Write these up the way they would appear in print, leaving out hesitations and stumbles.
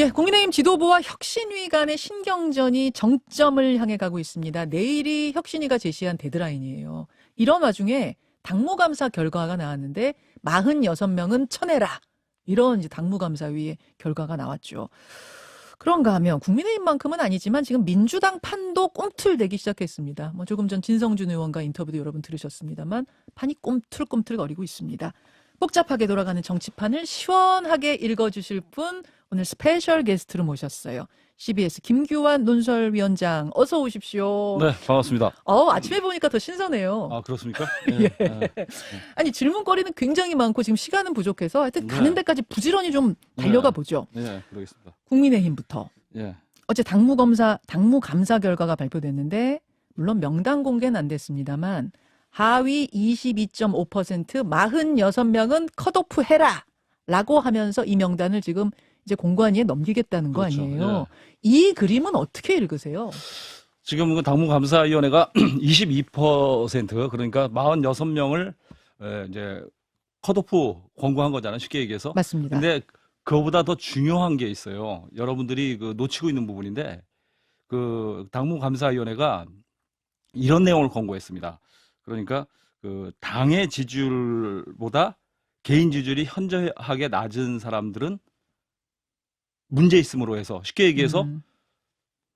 예, 국민의힘 지도부와 혁신위 간의 신경전이 정점을 향해 가고 있습니다. 내일이 혁신위가 제시한 데드라인이에요. 이런 와중에 당무감사 결과가 나왔는데 46명은 쳐내라. 이런 이제 당무감사위의 결과가 나왔죠. 그런가 하면 국민의힘만큼은 아니지만 지금 민주당 판도 꿈틀대기 시작했습니다. 뭐 조금 전 진성준 의원과 인터뷰도 여러분 들으셨습니다만 판이 꿈틀꿈틀거리고 있습니다. 복잡하게 돌아가는 정치판을 시원하게 읽어주실 분 오늘 스페셜 게스트로 모셨어요. CBS 김규환 논설위원장 어서 오십시오. 네, 반갑습니다. 아침에 보니까 더 신선해요. 아, 그렇습니까? 예. 아니 질문거리는 굉장히 많고 지금 시간은 부족해서 하여튼 가는 데까지 부지런히 좀 달려가 보죠. 네, 그러겠습니다. 국민의힘부터. 예. 어제 당무감사 결과가 발표됐는데 물론 명단 공개는 안 됐습니다만 하위 22.5% 46명은 컷오프 해라 라고 하면서 이 명단을 지금 이제 공관위에 넘기겠다는 거 그렇죠. 아니에요. 이 그림은 어떻게 읽으세요? 지금 그 당무감사위원회가 22% 그러니까 46명을 이제 컷오프 권고한 거잖아요. 쉽게 얘기해서. 맞습니다. 근데 그거보다 더 중요한 게 있어요. 여러분들이 그 놓치고 있는 부분인데 그 당무감사위원회가 이런 내용을 권고했습니다. 그러니까 그 당의 지지율보다 개인 지지율이 현저하게 낮은 사람들은 문제 있음으로 해서 쉽게 얘기해서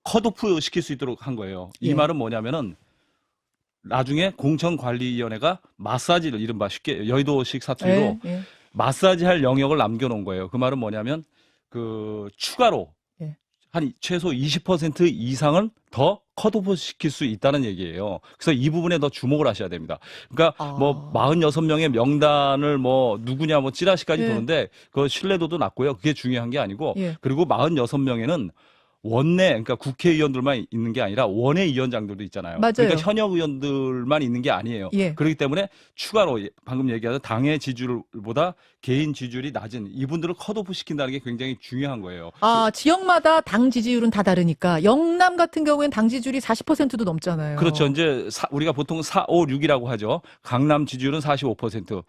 컷오프 시킬 수 있도록 한 거예요. 이 예. 말은 뭐냐면은 나중에 공천관리위원회가 마사지를 이른바 쉽게 여의도식 사투리로 예. 마사지할 영역을 남겨놓은 거예요. 그 말은 뭐냐면 그 추가로 예. 한 최소 20% 이상은 더 컷오프 시킬 수 있다는 얘기예요. 그래서 이 부분에 더 주목을 하셔야 됩니다. 그러니까 뭐 46명의 명단을 뭐 누구냐 뭐 찌라시까지 예. 도는데 그 신뢰도도 낮고요. 그게 중요한 게 아니고 예. 그리고 46명에는 원내 그러니까 국회의원들만 있는 게 아니라 원외위원장들도 있잖아요. 맞아요. 그러니까 현역 의원들만 있는 게 아니에요. 예. 그렇기 때문에 추가로 방금 얘기하던 당의 지지율보다 개인 지지율이 낮은 이분들을 컷오프 시킨다는 게 굉장히 중요한 거예요. 지역마다 당 지지율은 다 다르니까 영남 같은 경우에는 당 지지율이 40%도 넘잖아요. 그렇죠. 이제 우리가 보통 4, 5, 6이라고 하죠. 강남 지지율은 45%,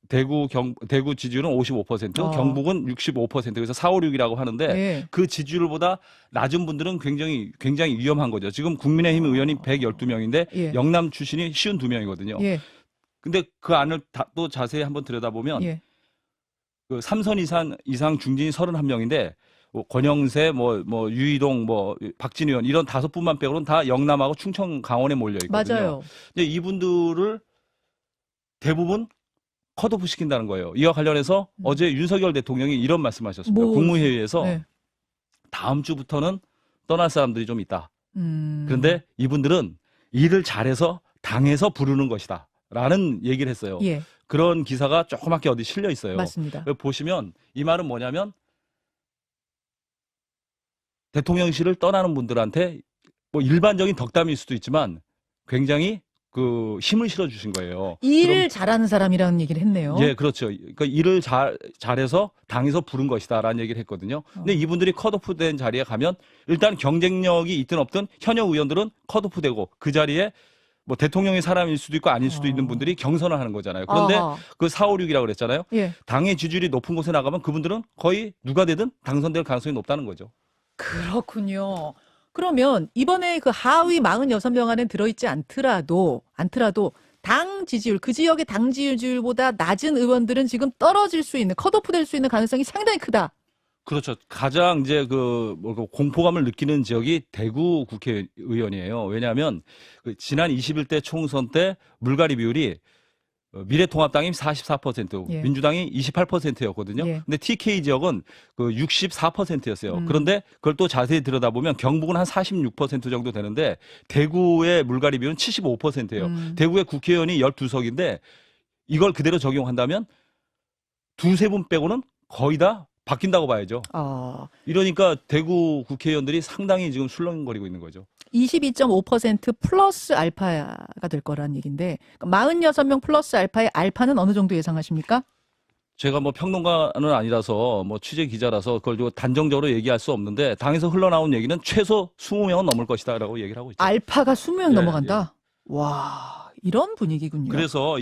대구 지지율은 55%, 경북은 65%. 그래서 4, 5, 6이라고 하는데 예. 그 지지율보다 낮은 분들은 굉장히 위험한 거죠. 지금 국민의힘 의원이 112명인데 예. 영남 출신이 52명이거든요. 예. 근데 그 안을 또 자세히 한번 들여다보면 예. 그 3선 이상 중진이 31명인데 권영세, 유이동, 박진 의원 이런 5분만 빼고는 다 영남하고 충청, 강원에 몰려 있거든요. 맞아요. 근데 이분들을 대부분 컷오프 시킨다는 거예요. 이와 관련해서 어제 윤석열 대통령이 이런 말씀하셨습니다. 국무회의에서 네. 다음 주부터는 떠날 사람들이 좀 있다. 음. 그런데 이분들은 일을 잘해서 당에서 부르는 것이다. 라는 얘기를 했어요. 예. 그런 기사가 조그맣게 어디 실려 있어요. 맞습니다. 보시면 이 말은 뭐냐면 대통령실을 떠나는 분들한테 뭐 일반적인 덕담일 수도 있지만 굉장히 그 힘을 실어 주신 거예요. 일을 잘하는 사람이라는 얘기를 했네요. 예, 그렇죠. 그러니까 일을 잘해서 당에서 부른 것이다라는 얘기를 했거든요. 근데 이분들이 컷오프 된 자리에 가면 일단 경쟁력이 있든 없든 현역 의원들은 컷오프 되고 그 자리에 뭐 대통령의 사람일 수도 있고 아닐 수도 있는 분들이 경선을 하는 거잖아요. 그런데 그 4, 5, 6이라고 그랬잖아요. 예. 당의 지지율이 높은 곳에 나가면 그분들은 거의 누가 되든 당선될 가능성이 높다는 거죠. 그렇군요. 그러면 이번에 그 하위 46명 안에 들어있지 않더라도 당 지지율, 그 지역의 당 지지율보다 낮은 의원들은 지금 떨어질 수 있는, 컷오프 될 수 있는 가능성이 상당히 크다. 그렇죠. 가장 이제 공포감을 느끼는 지역이 대구 국회의원이에요. 왜냐하면 그 지난 21대 총선 때 물갈이 비율이 미래통합당이 44%, 예. 민주당이 28%였거든요. 예. 근데 TK 지역은 그 64%였어요. 그런데 그걸 또 자세히 들여다보면 경북은 한 46% 정도 되는데 대구의 물갈이 비율은 75%예요. 대구의 국회의원이 12석인데 이걸 그대로 적용한다면 두세 분 빼고는 거의 다 바뀐다고 봐야죠. 이러니까 대구 국회의원들이 상당히 지금 술렁거리고 있는 거죠. 22.5% 플러스 알파가 될 거라는 얘기인데 46명 플러스 알파의 알파는 어느 정도 예상하십니까? 제가 뭐 평론가는 아니라서 뭐 취재 기자라서 그걸 단정적으로 얘기할 수 없는데 당에서 흘러나온 얘기는 최소 20명은 넘을 것이다라고 얘기를 하고 있죠. 알파가 20명 예, 넘어간다? 와, 이런 분위기군요. 그래서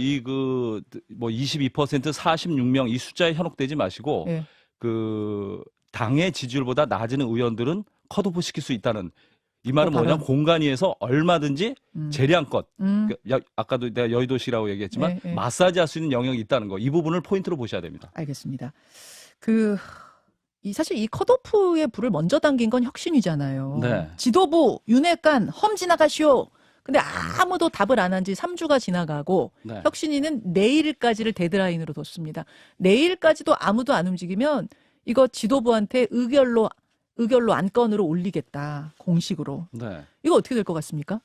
뭐 22%, 46명 이 숫자에 현혹되지 마시고 예. 그 당의 지지율보다 낮은 의원들은 컷오프 시킬 수 있다는 이 말은 뭐냐? 발언. 공관위에서 얼마든지 재량껏 아까도 내가 여의도시라고 얘기했지만 네, 네. 마사지 할 수 있는 영역이 있다는 거. 이 부분을 포인트로 보셔야 됩니다. 알겠습니다. 사실 이 컷오프의 불을 먼저 당긴 건 혁신이잖아요. 네. 지도부, 윤핵관, 험 지나가시오. 근데 아무도 답을 안 한 지 3주가 지나가고 네. 혁신위는 내일까지를 데드라인으로 뒀습니다. 내일까지도 아무도 안 움직이면 이거 지도부한테 의결로 안건으로 올리겠다. 공식으로. 네. 이거 어떻게 될 것 같습니까?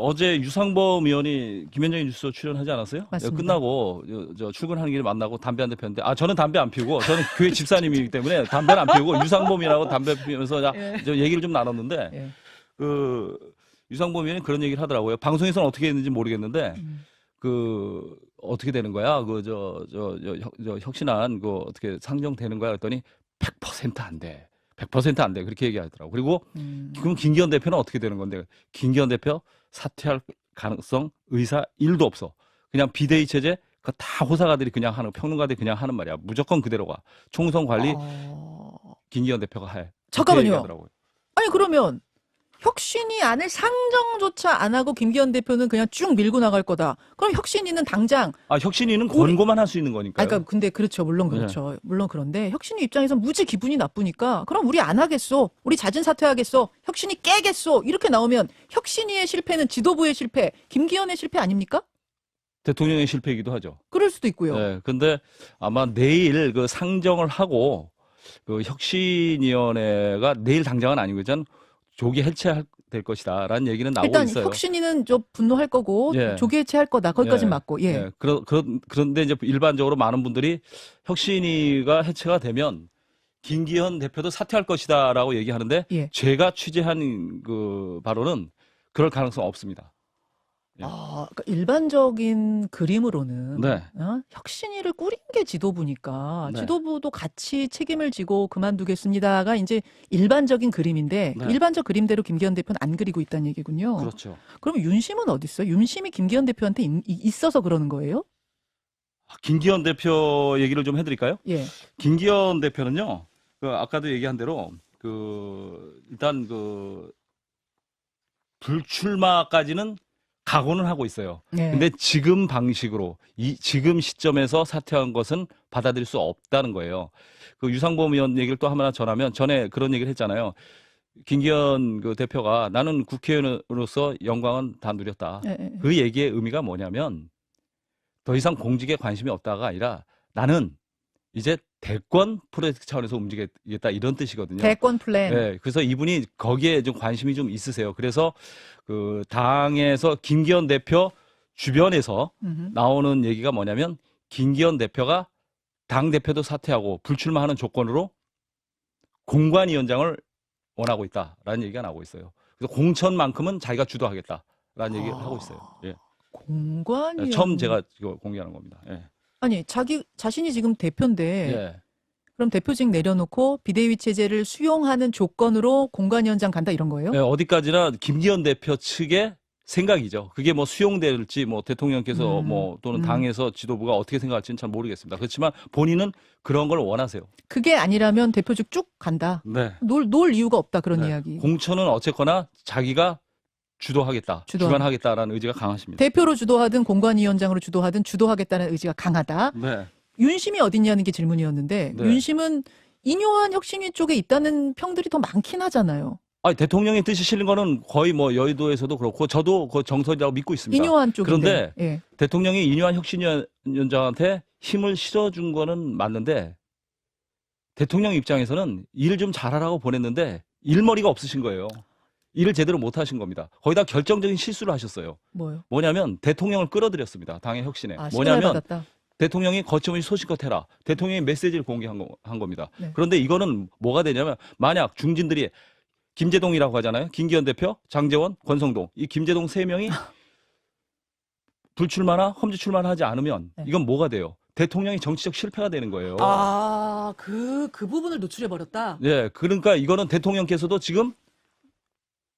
어제 유상범 의원이 김현정의 뉴스 출연하지 않았어요? 맞습니다. 끝나고 저 출근하는 길에 만나고 담배 한 대 폈는데 저는 담배 안 피우고 저는 교회 집사님이기 때문에 담배를 안 피우고 유상범이라고 담배 피우면서 저 얘기를 좀 나눴는데 예. 유상범 의원이 그런 얘기를 하더라고요. 방송에서는 어떻게 했는지 모르겠는데 어떻게 되는 거야? 혁신안 어떻게 상정되는 거야? 그랬더니 100% 안 돼. 100% 안 돼. 그렇게 얘기하더라고. 그리고 그럼 김기현 대표는 어떻게 되는 건데? 김기현 대표 사퇴할 가능성, 의사 1도 없어. 그냥 비대위 체제, 그거 다 호사가들이 그냥 하는, 평론가들이 그냥 하는 말이야. 무조건 그대로 가. 총선 관리 김기현 대표가 해. 잠깐만요. 아니 그러면 혁신이 안을 상정조차 안 하고 김기현 대표는 그냥 쭉 밀고 나갈 거다. 그럼 혁신이는 당장 혁신이는 권고만 할 수 있는 거니까요. 그러니까 근데 그렇죠. 물론 그렇죠. 네. 물론 그런데 혁신이 입장에서 무지 기분이 나쁘니까 그럼 우리 안 하겠소. 우리 자진 사퇴하겠소. 혁신이 깨겠소. 이렇게 나오면 혁신이의 실패는 지도부의 실패, 김기현의 실패 아닙니까? 대통령의 실패이기도 하죠. 그럴 수도 있고요. 네, 근데 아마 내일 상정을 하고 혁신위원회가 내일 당장은 아니고 전 조기 해체될 것이다라는 얘기는 나오고 일단 있어요. 혁신이는 좀 분노할 거고 예. 조기 해체할 거다. 거기까지는 맞고. 예. 예. 그런데 이제 일반적으로 많은 분들이 혁신위가 해체가 되면 김기현 대표도 사퇴할 것이다라고 얘기하는데 예. 제가 취재한 바로는 그럴 가능성 없습니다. 예. 그러니까 일반적인 그림으로는 네. 혁신위를 꾸린 게 지도부니까 네. 지도부도 같이 책임을 지고 그만두겠습니다가 이제 일반적인 그림인데 네. 일반적 그림대로 김기현 대표는 안 그리고 있다는 얘기군요. 그렇죠. 그럼 윤심은 어디 있어요? 윤심이 김기현 대표한테 있어서 그러는 거예요? 김기현 대표 얘기를 좀 해드릴까요? 예. 김기현 대표는요, 아까도 얘기한 대로, 일단 불출마까지는 각오는 하고 있어요. 네. 근데 지금 방식으로, 지금 시점에서 사퇴한 것은 받아들일 수 없다는 거예요. 유상범 의원 얘기를 또 하나 전하면, 전에 그런 얘기를 했잖아요. 김기현 대표가 나는 국회의원으로서 영광은 다 누렸다. 예. 그 얘기의 의미가 뭐냐면, 더 이상 공직에 관심이 없다가 아니라 나는 이제 대권 프로젝트 차원에서 움직이겠다 이런 뜻이거든요. 대권 플랜. 네, 그래서 이분이 거기에 좀 관심이 좀 있으세요. 그래서 당에서 김기현 대표 주변에서 나오는 얘기가 뭐냐면 김기현 대표가 당 대표도 사퇴하고 불출마하는 조건으로 공관위원장을 원하고 있다라는 얘기가 나오고 있어요. 그래서 공천만큼은 자기가 주도하겠다라는 얘기를 하고 있어요. 예. 공관위원 처음 제가 이거 공개하는 겁니다. 예. 아니 자신이 지금 대표인데 예. 그럼 대표직 내려놓고 비대위 체제를 수용하는 조건으로 공관위원장 간다 이런 거예요? 예, 어디까지나 김기현 대표 측의 생각이죠. 그게 뭐 수용될지 뭐 대통령께서 또는 당에서 지도부가 어떻게 생각할지는 잘 모르겠습니다. 그렇지만 본인은 그런 걸 원하세요. 그게 아니라면 대표직 쭉 간다. 네. 놀 이유가 없다 그런 네. 이야기. 공천은 어쨌거나 자기가 주관하겠다라는 의지가 강하십니다. 대표로 주도하든 공관위원장으로 주도하든 주도하겠다는 의지가 강하다. 네. 윤심이 어딨냐는 게 질문이었는데 네. 윤심은 인요한 혁신위 쪽에 있다는 평들이 더 많긴 하잖아요. 대통령의 뜻이 실린 거는 거의 뭐 여의도에서도 그렇고 저도 그 정설이라고 믿고 있습니다. 인요한 쪽인데. 그런데 예. 대통령이 인요한 혁신위원장한테 힘을 실어준 거는 맞는데 대통령 입장에서는 일을 좀 잘하라고 보냈는데 일머리가 없으신 거예요. 일을 제대로 못 하신 겁니다. 거기다 결정적인 실수를 하셨어요. 뭐냐면 대통령을 끌어들였습니다. 당의 혁신에. 뭐냐면 받았다. 대통령이 거침없이 소신껏 해라. 대통령이 메시지를 공개한 겁니다. 네. 그런데 이거는 뭐가 되냐면 만약 중진들이 김재동이라고 하잖아요. 김기현 대표, 장제원, 권성동. 이 김재동 3명이 불출마나 험지 출마를 하지 않으면 네. 이건 뭐가 돼요? 대통령이 정치적 실패가 되는 거예요. 그 부분을 노출해버렸다? 네, 그러니까 이거는 대통령께서도 지금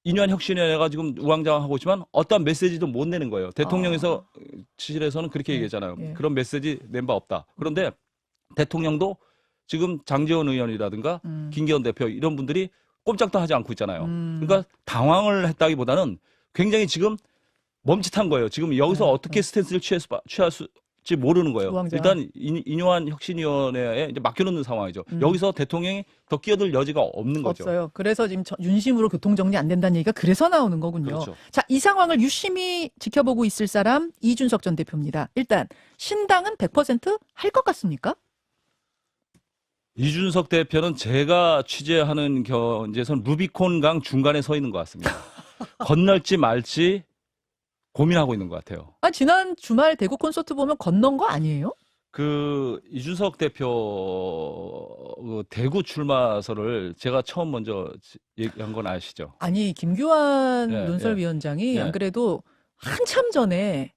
인요한 혁신위원회가 지금 우왕좌왕하고 있지만 어떠한 메시지도 못 내는 거예요. 대통령에서 치실에서는 그렇게 얘기했잖아요. 예. 그런 메시지 낸 바 없다. 그런데 대통령도 지금 장제원 의원이라든가 김기현 대표 이런 분들이 꼼짝도 하지 않고 있잖아요. 그러니까 당황을 했다기보다는 굉장히 지금 멈칫한 거예요. 지금 여기서 어떻게 스탠스를 취할지 모르는 거예요. 우왕좌왕. 일단 인요한 혁신위원회에 이제 맡겨놓는 상황이죠. 여기서 대통령이 더 끼어들 여지가 없는 거죠. 없어요. 그래서 지금 윤심으로 교통정리 안 된다는 얘기가 그래서 나오는 거군요. 그렇죠. 자, 이 상황을 유심히 지켜보고 있을 사람 이준석 전 대표입니다. 일단 신당은 100% 할 것 같습니까? 이준석 대표는 제가 취재하는 견지에서는 루비콘강 중간에 서 있는 것 같습니다. 건널지 말지 고민하고 있는 것 같아요. 아, 지난 주말 대구 콘서트 보면 건넌 거 아니에요? 그 이준석 대표 그 대구 출마설을 제가 처음 먼저 얘기한 건 아시죠? 아니, 김규환 예, 논설위원장이 예. 안 그래도 한참 전에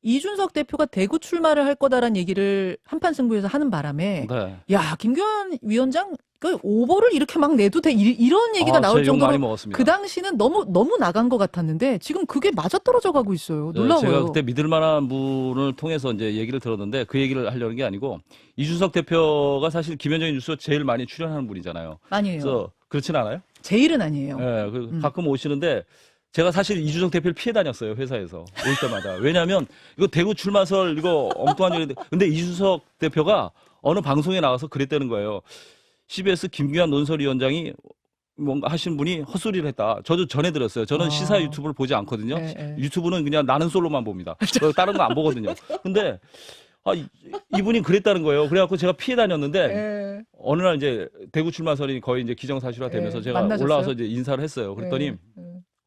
이준석 대표가 대구 출마를 할 거다라는 얘기를 한판 승부에서 하는 바람에 네. 야, 김규환 위원장 그 오보를 이렇게 막 내도 돼 이런 얘기가 나올 제가 욕 많이 정도로 먹었습니다. 그 당시는 너무 나간 것 같았는데 지금 그게 맞아떨어져 가고 있어요. 네, 놀라워요. 제가 그때 믿을 만한 분을 통해서 이제 얘기를 들었는데 그 얘기를 하려는 게 아니고 이준석 대표가 사실 김현정의 뉴스에 제일 많이 출연하는 분이잖아요. 아니에요. 그래서 그렇진 않아요? 제일은 아니에요. 네, 가끔 오시는데 제가 사실 이준석 대표를 피해 다녔어요, 회사에서 올 때마다. 왜냐하면 이거 대구 출마설 이거 엉뚱한 일인데 근데 이준석 대표가 어느 방송에 나와서 그랬다는 거예요. CBS 김규환 논설위원장이 뭔가 하신 분이 헛소리를 했다. 저도 전해 들었어요. 저는 시사 유튜브를 보지 않거든요. 네. 유튜브는 그냥 나는 솔로만 봅니다. 다른 거 안 보거든요. 근데 이분이 그랬다는 거예요. 그래갖고 제가 피해 다녔는데 네. 어느 날 이제 대구 출마설이 거의 이제 기정사실화 되면서 네. 제가 만나셨어요? 올라와서 이제 인사를 했어요. 그랬더니 네.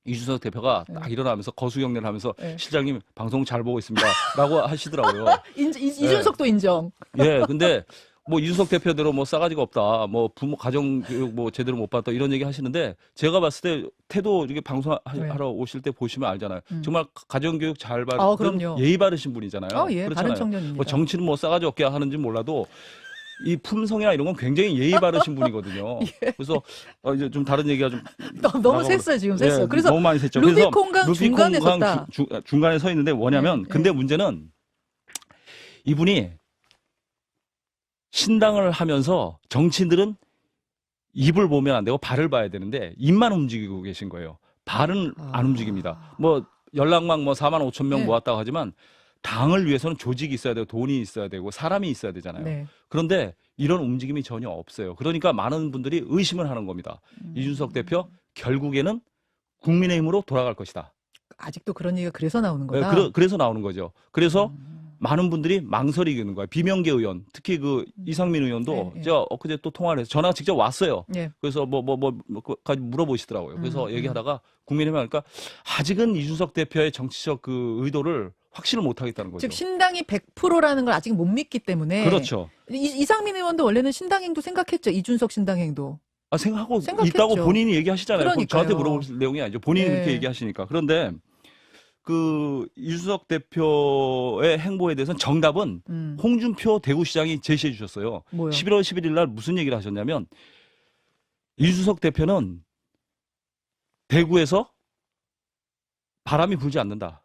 이준석 대표가 딱 일어나면서 거수경례를 하면서 네. 실장님 방송 잘 보고 있습니다. 라고 하시더라고요. 이준석도 인정. 예, 근데 뭐 이준석 대표대로 뭐 싸가지가 없다. 뭐 부모 가정 교육 뭐 제대로 못 받았다. 이런 얘기 하시는데 제가 봤을 때 태도 이렇게 방송하러 오실 때 보시면 알잖아요. 정말 가정 교육 잘 받은 그럼요. 예의 바르신 분이잖아요. 예, 그렇잖아요. 바른 청년입니다. 뭐 정치는 뭐 싸가지 없게 하는지 몰라도 이 품성이나 이런 건 굉장히 예의 바르신 분이거든요. 그래서 이제 좀 다른 얘기가 좀 너무 셌어요, 지금 셌어요. 예, 그래서 너무 많이 셌죠. 루비콘강 중간에 루비콘강 섰다. 중간에 서 있는데 뭐냐면 근데 문제는 이분이 신당을 하면서 정치인들은 입을 보면 안 되고 발을 봐야 되는데 입만 움직이고 계신 거예요. 발은 안 움직입니다. 뭐 연락망 뭐 4만 5천 명 네. 모았다고 하지만 당을 위해서는 조직이 있어야 되고 돈이 있어야 되고 사람이 있어야 되잖아요. 네. 그런데 이런 움직임이 전혀 없어요. 그러니까 많은 분들이 의심을 하는 겁니다. 이준석 대표 결국에는 국민의힘으로 돌아갈 것이다. 아직도 그런 얘기가 그래서 나오는 네, 거다. 그래서 나오는 거죠. 그래서 많은 분들이 망설이는 거예요. 비명계 의원, 특히 그 이상민 의원도 네. 제가 엊그제 또 통화를 해서 전화가 직접 왔어요. 네. 그래서 뭐까지 물어보시더라고요. 그래서 얘기하다가 국민의힘 하니까 아직은 이준석 대표의 정치적 그 의도를 확신을 못 하겠다는 거죠. 즉 신당이 100%라는 걸 아직 못 믿기 때문에 그렇죠. 이상민 의원도 원래는 신당행도 생각했죠. 이준석 신당행도. 생각하고 생각했죠. 있다고 본인이 얘기하시잖아요. 그러니까요. 저한테 물어볼 내용이 아니죠. 본인이 네. 그렇게 얘기하시니까. 그런데 그 이준석 대표의 행보에 대해서는 정답은 홍준표 대구시장이 제시해 주셨어요. 뭐요? 11월 11일 날 무슨 얘기를 하셨냐면 이준석 대표는 대구에서 바람이 불지 않는다.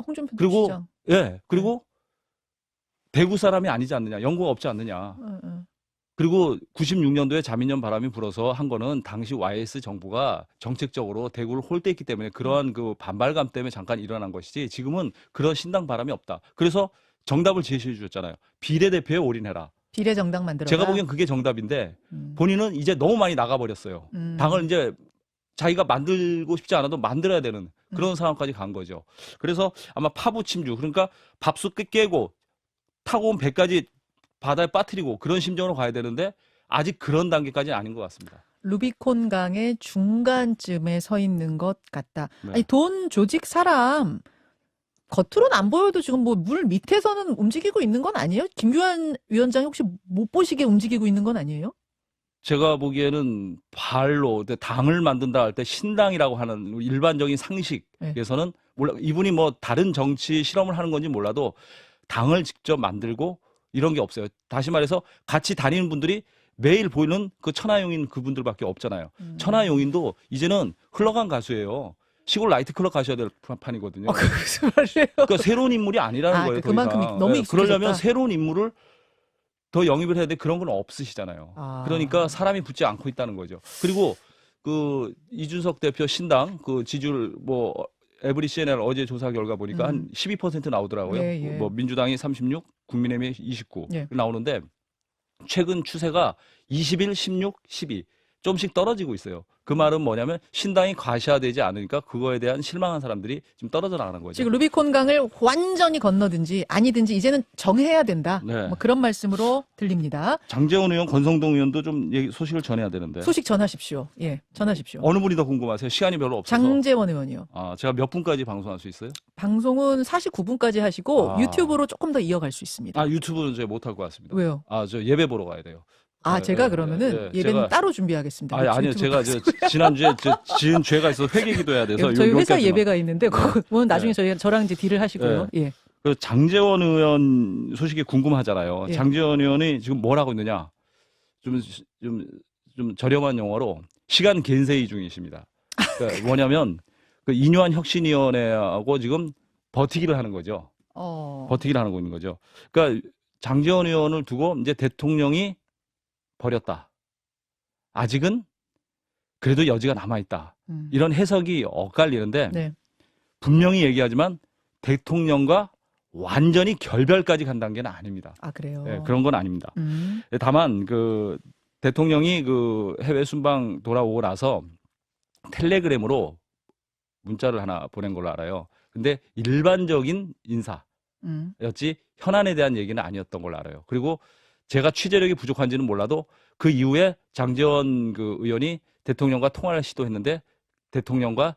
홍준표 그리고 시장. 그리고 대구 사람이 아니지 않느냐. 연고가 없지 않느냐. 그리고 96년도에 자민련 바람이 불어서 한 거는 당시 YS 정부가 정책적으로 대구를 홀대했기 때문에 그러한 그 반발감 때문에 잠깐 일어난 것이지 지금은 그런 신당 바람이 없다. 그래서 정답을 제시해 주셨잖아요. 비례대표에 올인해라. 비례정당 만들어라. 제가 보기엔 그게 정답인데 본인은 이제 너무 많이 나가버렸어요. 당을 이제 자기가 만들고 싶지 않아도 만들어야 되는 그런 상황까지 간 거죠. 그래서 아마 파부침주 그러니까 밥솥 깨고 타고 온 배까지 바다에 빠뜨리고 그런 심정으로 가야 되는데 아직 그런 단계까지는 아닌 것 같습니다. 루비콘강의 중간쯤에 서 있는 것 같다. 네. 아니 돈 조직 사람 겉으로는 안 보여도 지금 뭐 물 밑에서는 움직이고 있는 건 아니에요? 김규환 위원장이 혹시 못 보시게 움직이고 있는 건 아니에요? 제가 보기에는 발로 당을 만든다 할 때 신당이라고 하는 일반적인 상식에서는 몰라 이분이 뭐 다른 정치 실험을 하는 건지 몰라도 당을 직접 만들고 이런 게 없어요. 다시 말해서 같이 다니는 분들이 매일 보이는 그 천하용인 그분들밖에 없잖아요. 천하용인도 이제는 흘러간 가수예요. 시골 나이트클럽 가셔야 될 판이거든요. 무슨 말이에요? 그러니까 새로운 인물이 아니라는 거예요. 더 그만큼 이상. 너무 익숙해졌다. 그러려면 새로운 인물을 더 영입을 해야 돼 그런 건 없으시잖아요. 아. 그러니까 사람이 붙지 않고 있다는 거죠. 그리고 그 이준석 대표 신당 그 지지율 뭐 에브리 CNN 어제 조사 결과 보니까 한 12% 나오더라고요. 예, 예. 뭐 민주당이 36, 국민의힘이 29 예. 나오는데 최근 추세가 21, 16, 12 좀씩 떨어지고 있어요. 그 말은 뭐냐면 신당이 과시화되지 않으니까 그거에 대한 실망한 사람들이 지금 떨어져 나가는 거죠. 지금 루비콘 강을 완전히 건너든지 아니든지 이제는 정해야 된다. 네. 뭐 그런 말씀으로 들립니다. 장제원 의원, 권성동 의원도 좀 소식을 전해야 되는데. 소식 전하십시오. 예, 전하십시오. 어느 분이 더 궁금하세요? 시간이 별로 없어서. 장제원 의원이요. 아, 제가 몇 분까지 방송할 수 있어요? 방송은 49분까지 하시고 아. 유튜브로 조금 더 이어갈 수 있습니다. 아, 유튜브는 제가 못할 것 같습니다. 왜요? 아, 저 예배 보러 가야 돼요. 아, 예, 제가 예, 그러면은 예, 예배는 제가- 따로 준비하겠습니다. 아니요, 유튜브 제가 방송. 지난주에 지은 죄가 있어서 회개 기도해야 돼서 저희 회사 여기까지만. 예배가 있는데 그건 나중에 저랑 이제 딜을 하시고요. 예. 그 장제원 의원 소식이 궁금하잖아요. 예. 장제원 의원이 지금 뭘 하고 있느냐? 좀 저렴한 용어로 시간 갠세이 중이십니다. 그러니까 뭐냐면 그 인유한 혁신위원회하고 지금 버티기를 하는 거죠. 버티기를 하고 있는 거죠. 그러니까 장제원 의원을 두고 이제 대통령이 버렸다. 아직은 그래도 여지가 남아있다. 이런 해석이 엇갈리는데 네. 분명히 얘기하지만 대통령과 완전히 결별까지 간 단계는 아닙니다. 아, 그래요. 예, 그런 건 아닙니다. 음. 다만 그 대통령이 그 해외 순방 돌아오고 나서 텔레그램으로 문자를 하나 보낸 걸로 알아요. 근데 일반적인 인사였지 현안에 대한 얘기는 아니었던 걸로 알아요. 그리고 제가 취재력이 부족한지는 몰라도 그 이후에 장제원 그 의원이 대통령과 통화를 시도했는데 대통령과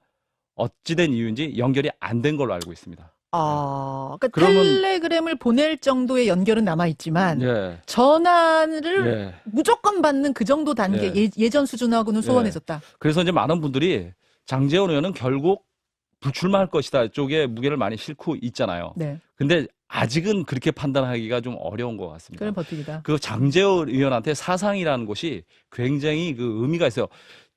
어찌된 이유인지 연결이 안 된 걸로 알고 있습니다. 아, 그러니까 그러면- 텔레그램을 보낼 정도의 연결은 남아있지만 예. 전화를 예. 무조건 받는 그 정도 단계 예전 수준하고는 소원해졌다. 그래서 이제 많은 분들이 장제원 의원은 결국 불출마할 것이다 쪽에 무게를 많이 싣고 있잖아요. 네. 근데 아직은 그렇게 판단하기가 좀 어려운 것 같습니다. 그럼 버티기다. 그 장제원 의원한테 사상이라는 것이 굉장히 그 의미가 있어요.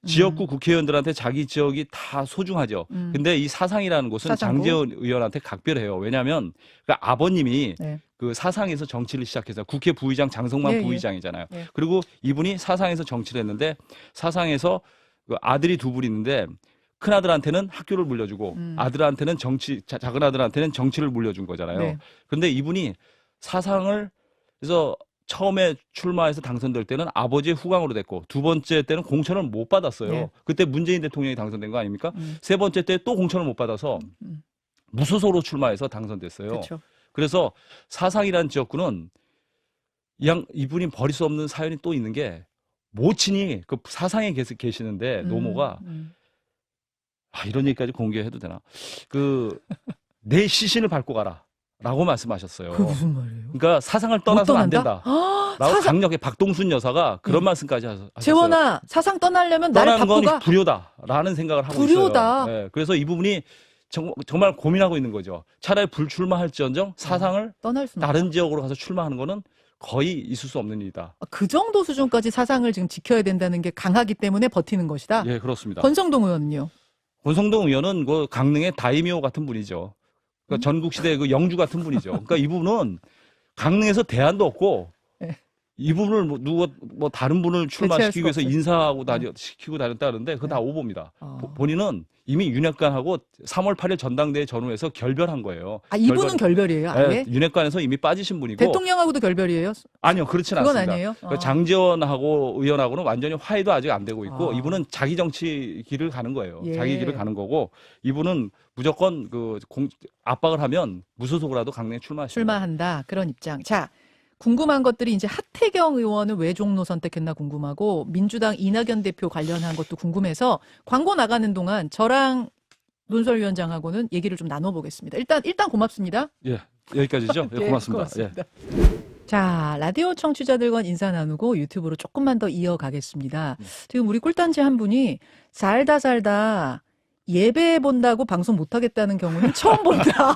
지역구 국회의원들한테 자기 지역이 다 소중하죠. 근데 이 사상이라는 것은 사상구? 장제원 의원한테 각별해요. 왜냐하면 그 아버님이 네. 그 사상에서 정치를 시작해서 국회 부의장 장성만 예, 예. 부의장이잖아요. 예. 그리고 이분이 사상에서 정치를 했는데 사상에서 그 아들이 두 분이 있는데 큰 아들한테는 학교를 물려주고 아들한테는 작은 아들한테는 정치를 물려준 거잖아요. 네. 근데 이분이 사상을 그래서 처음에 출마해서 당선될 때는 아버지의 후광으로 됐고 두 번째 때는 공천을 못 받았어요. 네. 그때 문재인 대통령이 당선된 거 아닙니까? 세 번째 때 또 공천을 못 받아서 무소속으로 출마해서 당선됐어요. 그렇죠. 그래서 사상이라는 지역구는 이분이 버릴 수 없는 사연이 또 있는 게 모친이 그 사상에 계시는데 노모가 이런 얘기까지 공개해도 되나? 내 시신을 밟고 가라라고 말씀하셨어요. 그게 무슨 말이에요? 그러니까 사상을 떠나서는 안 떠난다? 된다. 라고 강력히 박동순 여사가 그런 말씀까지 하셨어요. 재원아, 사상 떠나려면 나를 떠나는 밟고 건 가. 불효다라는 생각을 하고 불효다. 있어요. 네, 그래서 이 부분이 정말 고민하고 있는 거죠. 차라리 불출마할지언정 사상을 떠날 수는 다른 지역으로 가서 출마하는 거는 거의 있을 수 없는 일이다. 그 정도 수준까지 사상을 지금 지켜야 된다는 게 강하기 때문에 버티는 것이다. 예, 그렇습니다. 권성동 의원은요? 권성동 의원은 그 강릉의 다이미오 같은 분이죠. 그러니까 전국시대 그 영주 같은 분이죠. 그러니까 이분은 강릉에서 대안도 없고 네. 이분을 뭐 다른 분을 출마시키기 위해서 대체할 수 인사하고 시키고 다녔다는데 그거 다 오보입니다. 본인은 이미 윤핵관하고 3월 8일 전당대회 전후에서 결별한 거예요. 아, 이분은 결별이에요, 아예? 윤핵관에서 이미 빠지신 분이고. 대통령하고도 결별이에요? 아니요, 그렇진 그건 않습니다. 아니에요? 그 장제원하고 의원하고는 완전히 화해도 아직 안 되고 있고 이분은 자기 정치 길을 가는 거예요. 예. 자기 길을 가는 거고 이분은 무조건 압박을 하면 무소속으로라도 강릉에 출마하시죠. 출마한다. 그런 입장. 자, 궁금한 것들이 이제 하태경 의원은 왜 종로 선택했나 궁금하고 민주당 이낙연 대표 관련한 것도 궁금해서 광고 나가는 동안 저랑 논설위원장하고는 얘기를 좀 나눠보겠습니다. 일단 고맙습니다. 예, 여기까지죠. 예, 네, 고맙습니다. 고맙습니다. 자, 라디오 청취자들과 인사 나누고 유튜브로 조금만 더 이어가겠습니다. 지금 우리 꿀단지 한 분이 살다 예배 본다고 방송 못하겠다는 경우는 처음 본다.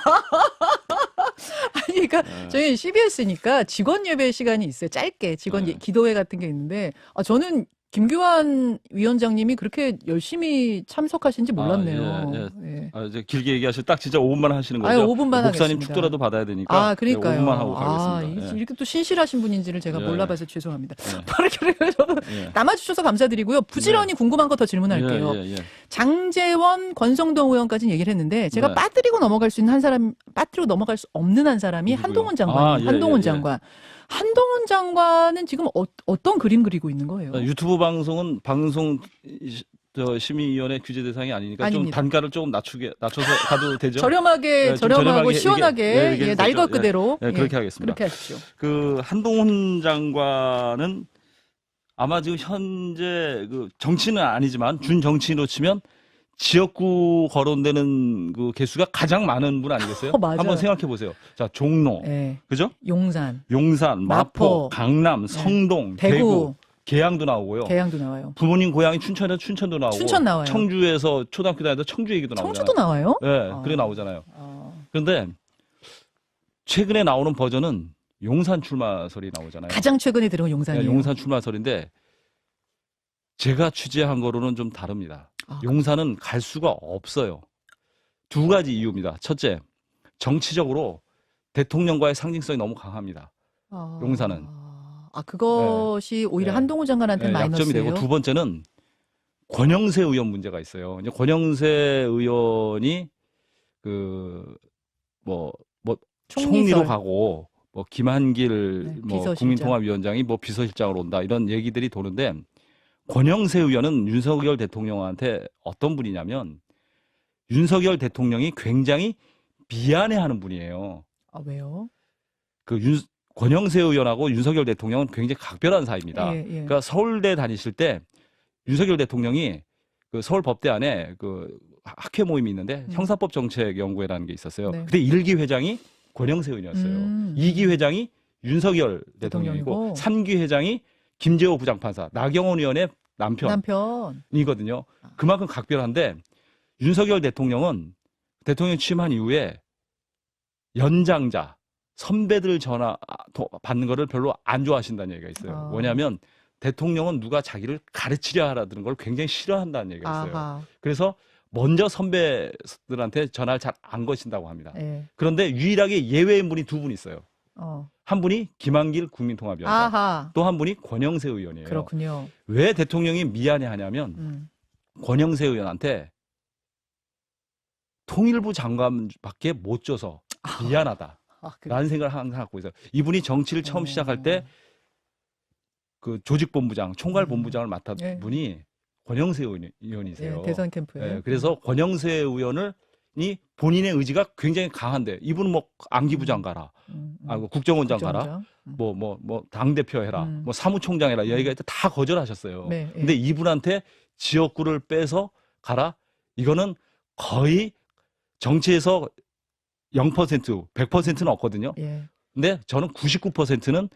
아니, 그러니까 저희 CBS니까 직원 예배 시간이 있어요. 짧게 직원 기도회 같은 게 있는데 저는 김규환 위원장님이 그렇게 열심히 참석하신지 몰랐네요. 예, 예. 이제 길게 얘기하시면 딱 진짜 5분만 하시는 거죠? 아유, 5분만 목사님 하겠습니다. 축도라도 받아야 되니까. 아, 그러니까요. 5분만 하고 가겠습니다. 이렇게 또 신실하신 분인지를 제가 예. 몰라봐서 죄송합니다. 예. 그래서 예. 남아주셔서 감사드리고요. 부지런히 궁금한 거 더 질문할게요. 예. 장제원, 권성동 의원까지는 얘기를 했는데 제가 네. 빠뜨리고 넘어갈 수 있는 한 사람, 빠뜨리고 넘어갈 수 없는 한 사람이 누구요? 한동훈 장관이에요. 한동훈 예. 장관. 한동훈 장관은 지금 어떤 그림 그리고 있는 거예요? 유튜브 방송은 심의위원회 규제 대상이 아니니까 아닙니다. 좀 단가를 조금 낮춰서 가도 되죠? 저렴하게, 좀 저렴하게 시원하게, 얘기해도 날 되죠? 것 그대로. 예, 그렇게 하겠습니다. 그렇게 하십시오. 그 한동훈 장관은 아마 지금 현재 그 정치는 아니지만 준 정치인으로 치면 지역구 거론되는 그 개수가 가장 많은 분 아니겠어요? 맞아요. 한번 생각해 보세요. 자, 종로, 예. 그죠? 용산, 용산, 마포, 마포, 강남, 성동, 대구, 계양도 나오고요. 계양도 나와요. 부모님 고향이 춘천에서 춘천도 나오고, 춘천 나와요. 청주에서 초등학교 다니다 청주 얘기도 나오잖아요. 청주도 나와요? 네, 아. 그게 나오잖아요. 아. 그런데 최근에 나오는 버전은 용산 출마설이 나오잖아요. 가장 최근에 들은 건 네, 용산이에요. 용산 출마설인데 제가 취재한 거로는 좀 다릅니다. 아, 용산은 갈 수가 없어요. 두 가지 이유입니다. 첫째, 정치적으로 대통령과의 상징성이 너무 강합니다. 용산은. 그것이 오히려 네. 한동훈 장관한테 네, 약점이 마이너스예요. 되고 두 번째는 권영세 의원 문제가 있어요. 이제 권영세 의원이 총리로 가고 김한길 네, 비서실장. 국민통합위원장이 비서실장으로 온다 이런 얘기들이 도는데 권영세 의원은 윤석열 대통령한테 어떤 분이냐면 윤석열 대통령이 굉장히 미안해하는 분이에요. 아, 왜요? 권영세 의원하고 윤석열 대통령은 굉장히 각별한 사이입니다. 예. 그러니까 서울대 다니실 때 윤석열 대통령이 그 서울법대 안에 그 학회 모임이 있는데 형사법 정책 연구회라는 게 있었어요. 네. 그때 1기 회장이 권영세 의원이었어요. 2기 회장이 윤석열 대통령이고 3기 회장이 김재호 부장판사, 나경원 의원의 남편이거든요. 그만큼 각별한데 윤석열 대통령은 대통령 취임한 이후에 연장자, 선배들 전화 받는 거를 별로 안 좋아하신다는 얘기가 있어요. 뭐냐면 대통령은 누가 자기를 가르치려 하라는 걸 굉장히 싫어한다는 얘기가 있어요. 아하. 그래서 먼저 선배들한테 전화를 잘 안 거신다고 합니다. 예. 그런데 유일하게 예외인 분이 두 분 있어요. 어. 한 분이 김한길 국민통합위원장, 아하. 또 한 분이 권영세 의원이에요. 그렇군요. 왜 대통령이 미안해하냐면 권영세 의원한테 통일부 장관밖에 못 줘서 미안하다. 라는 생각을 항상 갖고 있어요. 이분이 정치를 처음 시작할 때 그 조직본부장, 총괄본부장을 맡았던 분이 권영세 의원이세요. 예, 대선 캠프에. 예, 그래서 권영세 의원이 본인의 의지가 굉장히 강한데 이분은 안기부장 가라, 국정원장 가라, 당대표 해라, 사무총장 해라 얘기가 다 거절하셨어요. 네, 근데 이분한테 지역구를 빼서 가라, 이거는 거의 정치에서 0%, 100%는 없거든요. 예. 근데 저는 99%는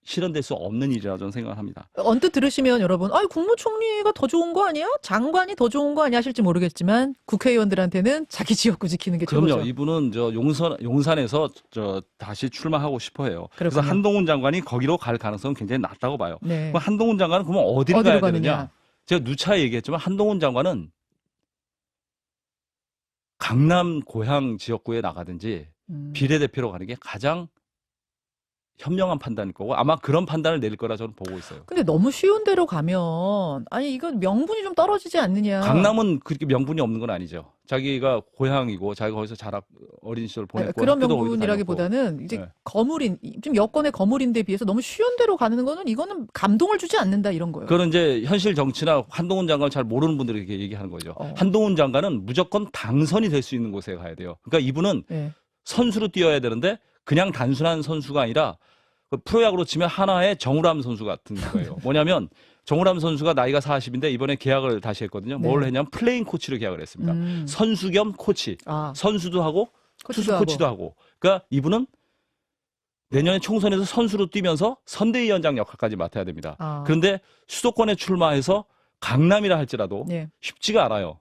실현될 수 없는 일이라 저는 생각합니다. 언뜻 들으시면 여러분, 국무총리가 더 좋은 거 아니야? 장관이 더 좋은 거 아니야? 하실지 모르겠지만 국회의원들한테는 자기 지역구 지키는 게 최고죠. 그럼요. 이분은 용산에서 다시 출마하고 싶어해요. 그래서 그렇군요. 한동훈 장관이 거기로 갈 가능성은 굉장히 낮다고 봐요. 네. 그럼 한동훈 장관은 그러면 어디로 가야 가느냐? 되느냐? 제가 누차 얘기했지만 한동훈 장관은 강남 고향 지역구에 나가든지 비례대표로 가는 게 가장 현명한 판단일 거고 아마 그런 판단을 내릴 거라 저는 보고 있어요. 근데 너무 쉬운 데로 가면 이건 명분이 좀 떨어지지 않느냐. 강남은 그렇게 명분이 없는 건 아니죠. 자기가 고향이고 자기가 거기서 어린 시절 보냈고 그런 학교도 거기서 명분이라기보다는 이제 다녔고. 좀 여건의 거물인데 비해서 너무 쉬운 데로 가는 거는 이거는 감동을 주지 않는다 이런 거예요. 그건 이제 현실 정치나 한동훈 장관을 잘 모르는 분들이 이렇게 얘기하는 거죠. 한동훈 장관은 무조건 당선이 될 수 있는 곳에 가야 돼요. 그러니까 이분은 선수로 뛰어야 되는데 그냥 단순한 선수가 아니라 프로야구로 치면 하나의 정우람 선수 같은 거예요. 뭐냐면 정우람 선수가 나이가 40인데 이번에 계약을 다시 했거든요. 뭘 했냐면 플레잉 코치로 계약을 했습니다. 선수 겸 코치. 선수도 하고 투수 코치도 하고. 그러니까 이분은 내년에 총선에서 선수로 뛰면서 선대위원장 역할까지 맡아야 됩니다. 그런데 수도권에 출마해서 강남이라 할지라도 쉽지가 않아요.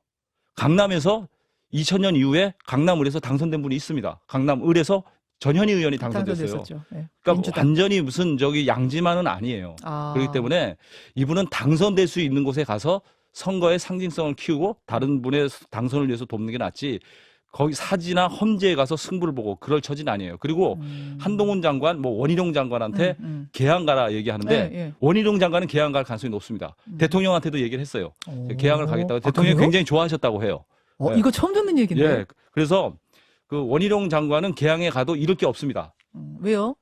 강남에서 2000년 이후에 강남을에서 당선된 분이 있습니다. 강남을에서 전현희 의원이 당선됐어요. 당선됐었죠. 네. 그러니까 민주당. 완전히 무슨 저기 양지만은 아니에요. 아. 그렇기 때문에 이분은 당선될 수 있는 곳에 가서 선거의 상징성을 키우고 다른 분의 당선을 위해서 돕는 게 낫지 거기 사지나 험지에 가서 승부를 보고 그럴 처지는 아니에요. 그리고 한동훈 장관, 뭐 원희룡 장관한테 개항 가라 얘기하는데 네, 예. 원희룡 장관은 개항 갈 가능성이 높습니다. 대통령한테도 얘기를 했어요. 개항을 가겠다고. 아, 대통령이 그래요? 굉장히 좋아하셨다고 해요. 네. 이거 처음 듣는 얘기인데. 예. 그래서 그 원희룡 장관은 개항에 가도 잃을 게 없습니다. 왜요?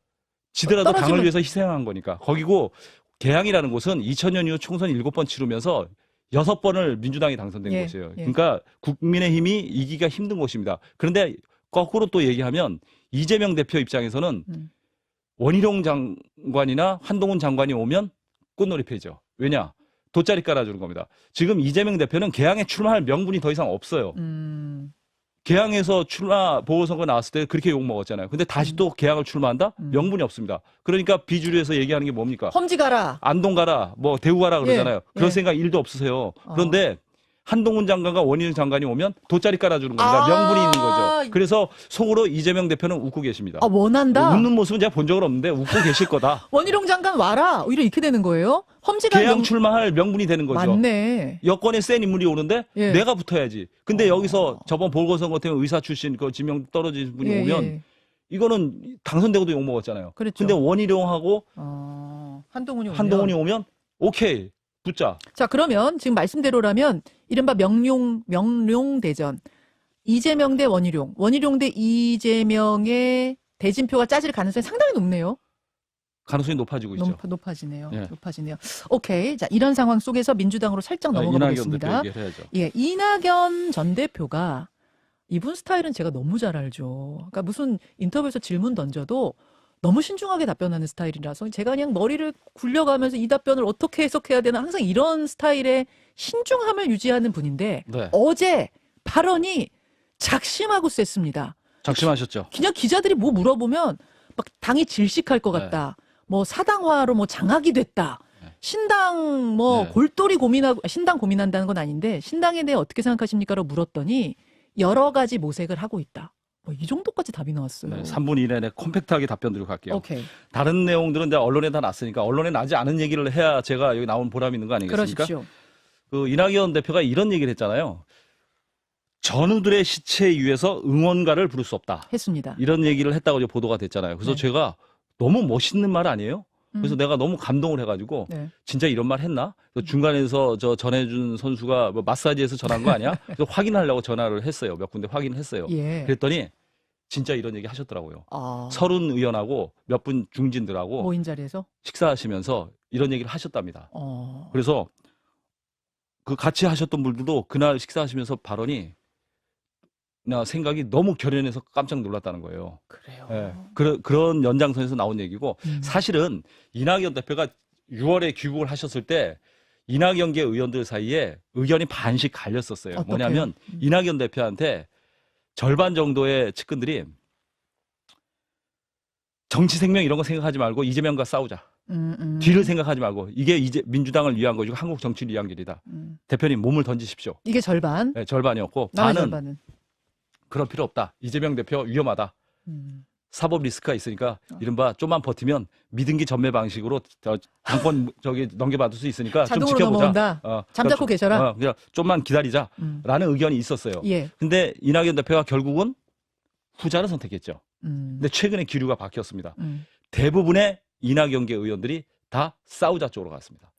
지더라도 떨어지면- 당을 위해서 희생한 거니까. 거기고 개항이라는 곳은 2000년 이후 총선 7번 치르면서 6번을 민주당이 당선된 예, 곳이에요. 예. 그러니까 국민의힘이 이기기가 힘든 곳입니다. 그런데 거꾸로 또 얘기하면 이재명 대표 입장에서는 원희룡 장관이나 한동훈 장관이 오면 꽃놀이 패죠. 왜냐? 돗자리 깔아주는 겁니다. 지금 이재명 대표는 개항에 출마할 명분이 더 이상 없어요. 개항에서 출마 보궐선거 나왔을 때 그렇게 욕먹었잖아요. 근데 다시 또 개항을 출마한다? 명분이 없습니다. 그러니까 비주류에서 얘기하는 게 뭡니까? 험지 가라. 안동 가라, 뭐 대구 가라 그러잖아요. 예, 그런 예. 생각 1도 없으세요. 그런데 한동훈 장관과 원희룡 장관이 오면 돗자리 깔아주는 겁니다. 아. 명분이 있는 거죠. 그래서 속으로 이재명 대표는 웃고 계십니다. 원한다. 웃는 모습은 제가 본 적은 없는데 웃고 계실 거다. 원희룡 장관 와라. 오히려 이렇게 되는 거예요? 험지가 개항 출마할 명분이 되는 거죠. 맞네. 여권에 센 인물이 오는데 예. 내가 붙어야지. 근데 여기서 저번 보궐선거 때문에 의사 출신 그 지명 떨어진 분이 예, 오면 예. 이거는 당선되고도 욕먹었잖아요. 그랬죠. 근데 원희룡하고 한동훈이 오면. 한동훈이 오면 오케이 붙자. 자, 그러면 지금 말씀대로라면 이른바 명룡대전. 이재명 대 원희룡. 원희룡 대 이재명의 대진표가 짜질 가능성이 상당히 높네요. 가능성이 높아지고 있죠. 높아지네요. 예. 높아지네요. 오케이. 자, 이런 상황 속에서 민주당으로 살짝 넘어가 이낙연 보겠습니다. 대표 얘기를 해야죠. 예, 이낙연 전 대표가 이분 스타일은 제가 너무 잘 알죠. 그러니까 무슨 인터뷰에서 질문 던져도 너무 신중하게 답변하는 스타일이라서 제가 그냥 머리를 굴려가면서 이 답변을 어떻게 해석해야 되나 항상 이런 스타일의 신중함을 유지하는 분인데 네. 어제 발언이 작심하고 셌습니다. 작심하셨죠. 그냥 기자들이 뭐 물어보면 막 당이 질식할 것 같다. 뭐 사당화로 뭐 장악이 됐다. 네. 신당 뭐 네. 골똘히 고민하고 신당 고민한다는 건 아닌데 신당에 대해 어떻게 생각하십니까라고 물었더니 여러 가지 모색을 하고 있다. 뭐 이 정도까지 답이 나왔어요. 네, 3분 이내에 콤팩트하게 답변 드리고 갈게요. 오케이. 다른 내용들은 이제 언론에 다 났으니까 언론에 나지 않은 얘기를 해야 제가 여기 나온 보람이 있는 거 아니겠습니까? 그러십시오. 그 이낙연 대표가 이런 얘기를 했잖아요. 전우들의 시체에 의해서 응원가를 부를 수 없다. 했습니다. 이런 얘기를 했다고 이제 보도가 됐잖아요. 그래서 네. 제가 너무 멋있는 말 아니에요? 그래서 내가 너무 감동을 해가지고 네. 진짜 이런 말 했나? 그래서 중간에서 저 전해준 선수가 뭐 마사지에서 전한 거 아니야? 그래서 확인하려고 전화를 했어요. 몇 군데 확인을 했어요. 예. 그랬더니 진짜 이런 얘기 하셨더라고요. 아, 서른 의원하고 몇 분 중진들하고 모인 자리에서. 식사하시면서 이런 얘기를 하셨답니다. 어. 그래서 그 같이 하셨던 분들도 그날 식사하시면서 발언이 나 생각이 너무 결연해서 깜짝 놀랐다는 거예요. 그래요. 예. 그런 연장선에서 나온 얘기고 사실은 이낙연 대표가 6월에 귀국을 하셨을 때 이낙연계 의원들 사이에 의견이 반씩 갈렸었어요. 어떡해요? 뭐냐면 이낙연 대표한테 절반 정도의 측근들이 정치 생명 이런 거 생각하지 말고 이재명과 싸우자. 뒤를 생각하지 말고 이게 이제 민주당을 위한 것이고 한국 정치를 위한 길이다. 대표님 몸을 던지십시오. 이게 절반. 네, 절반이었고 나머지 반은 절반은. 그럴 필요 없다. 이재명 대표 위험하다. 사법 리스크가 있으니까 이른바 좀만 버티면 미등기 전매 방식으로 당권 저기 넘겨받을 수 있으니까 좀 자동으로 지켜보자. 넘어온다. 잠자코 계셔라. 그냥 좀만 기다리자라는 의견이 있었어요. 예. 근데 이낙연 대표가 결국은 후자를 선택했죠. 근데 최근에 기류가 바뀌었습니다. 대부분의 이낙연계 의원들이 다 싸우자 쪽으로 갔습니다.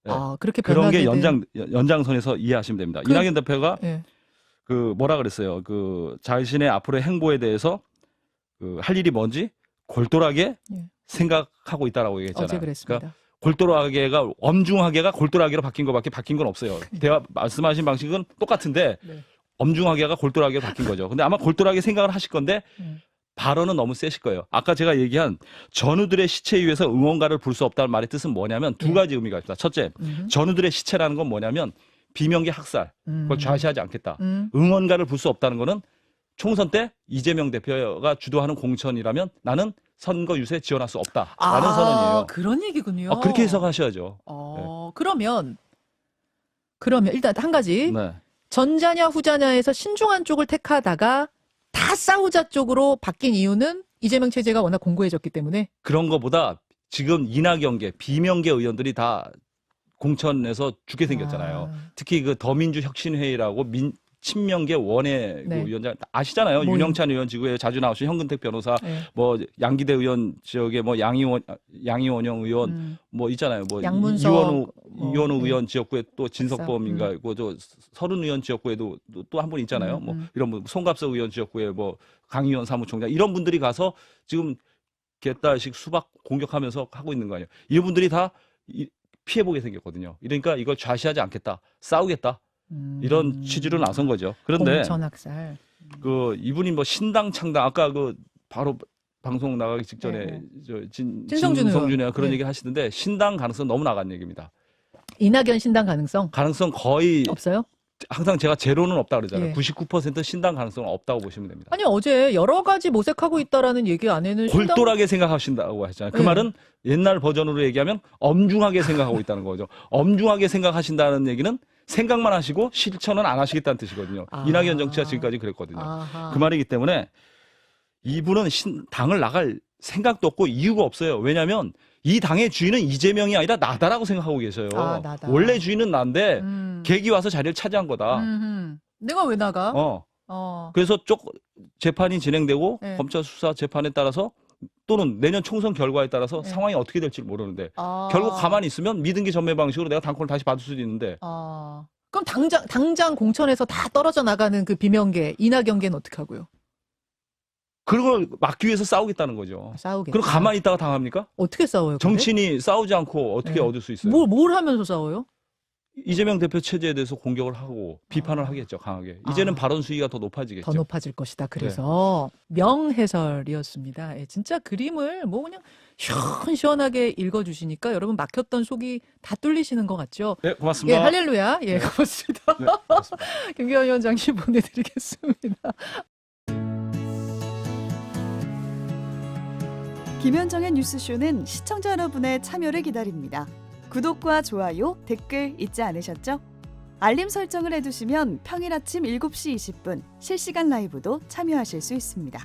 네. 아, 그렇게 그런 게 변하게 연장선에서 이해하시면 됩니다. 이낙연 대표가 예. 그 뭐라 그랬어요? 그 자신의 앞으로의 행보에 대해서 그 할 일이 뭔지 골똘하게 예. 생각하고 있다라고 얘기했잖아요. 어제 그랬습니다. 그러니까 골똘하게가 엄중하게가 골똘하게로 바뀐 거밖에 바뀐 건 없어요. 대화 말씀하신 방식은 똑같은데 네. 엄중하게가 골똘하게 바뀐 거죠. 근데 아마 골똘하게 생각을 하실 건데 발언은 너무 세실 거예요. 아까 제가 얘기한 전우들의 시체에 의해서 응원가를 부를 수 없다는 말의 뜻은 뭐냐면 두 가지 의미가 있습니다. 첫째, 전우들의 시체라는 건 뭐냐면 비명계 학살, 그걸 좌시하지 않겠다. 응원가를 부를 수 없다는 거는 총선 때 이재명 대표가 주도하는 공천이라면 나는 선거 유세 지원할 수 없다라는 선언이에요. 그런 얘기군요. 그렇게 해석하셔야죠. 그러면 일단 한 가지. 네. 전자냐 후자냐에서 신중한 쪽을 택하다가 다 싸우자 쪽으로 바뀐 이유는 이재명 체제가 워낙 공고해졌기 때문에. 그런 거보다 지금 이낙연계, 비명계 의원들이 다 공천에서 죽게 생겼잖아요. 특히 그 더민주혁신회의라고 친명계 원외 네. 그 위원장 아시잖아요. 모임. 윤영찬 의원 지구에 자주 나오신 현근택 변호사, 네. 뭐 양기대 의원 지역에 뭐 양이원영 의원 뭐 있잖아요. 뭐 양문석, 이원우 네. 의원 지역구에 또 진석범인가 있고 저 서른 의원 지역구에도 또 한 분 있잖아요. 뭐 이런 분 송갑석 의원 지역구에 뭐 강의원 사무총장 이런 분들이 가서 지금 개딸식 수박 공격하면서 하고 있는 거 아니에요. 이분들이 다 피해보게 생겼거든요. 그러니까 이걸 좌시하지 않겠다, 싸우겠다 이런 취지로 나선 거죠. 그런데 공천학살. 그 이분이 뭐 신당 창당 아까 그 바로 방송 나가기 직전에 네. 진성준 의원 그런 네. 얘기 하시는데 신당 가능성 너무 나간 얘기입니다. 이낙연 신당 가능성 거의 없어요? 항상 제가 제로는 없다 그러잖아요. 예. 99% 신당 가능성은 없다고 보시면 됩니다. 아니 어제 여러 가지 모색하고 있다라는 얘기 안에는 골똘하게 생각하신다고 하셨잖아요. 그 네. 말은 옛날 버전으로 얘기하면 엄중하게 생각하고 있다는 거죠. 엄중하게 생각하신다는 얘기는 생각만 하시고 실천은 안 하시겠다는 뜻이거든요. 아. 이낙연 정치가 지금까지 그랬거든요. 아하. 그 말이기 때문에 이분은 당을 나갈 생각도 없고 이유가 없어요. 왜냐하면 이 당의 주인은 이재명이 아니라 나다라고 생각하고 계셔요. 아, 나다. 원래 주인은 난데 계기 와서 자리를 차지한 거다. 내가 왜 나가? 그래서 재판이 진행되고 네. 검찰 수사 재판에 따라서 또는 내년 총선 결과에 따라서 네. 상황이 어떻게 될지 모르는데 아. 결국 가만히 있으면 미등기 전매 방식으로 내가 당권을 다시 받을 수도 있는데 그럼 당장 공천에서 다 떨어져 나가는 그 비명계 이낙연계는 어떻게 하고요? 그걸 막기 위해서 싸우겠다는 거죠. 싸우겠다. 그럼 가만히 있다가 당합니까? 어떻게 싸워요? 근데? 정치인이 싸우지 않고 어떻게 네. 얻을 수 있어요? 뭘 하면서 싸워요? 이재명 대표 체제에 대해서 공격을 하고 비판을 하겠죠, 강하게. 이제는 발언 수위가 더 높아지겠죠. 더 높아질 것이다. 그래서 명해설이었습니다. 예, 진짜 그림을 뭐 그냥 시원시원하게 읽어주시니까 여러분 막혔던 속이 다 뚫리시는 것 같죠? 네, 고맙습니다. 예, 할렐루야. 예, 고맙습니다. 네, 고맙습니다. 김기현 위원장님 보내드리겠습니다. 김현정의 뉴스쇼는 시청자 여러분의 참여를 기다립니다. 구독과 좋아요, 댓글 잊지 않으셨죠? 알림 설정을 해두시면 평일 아침 7시 20분 실시간 라이브도 참여하실 수 있습니다.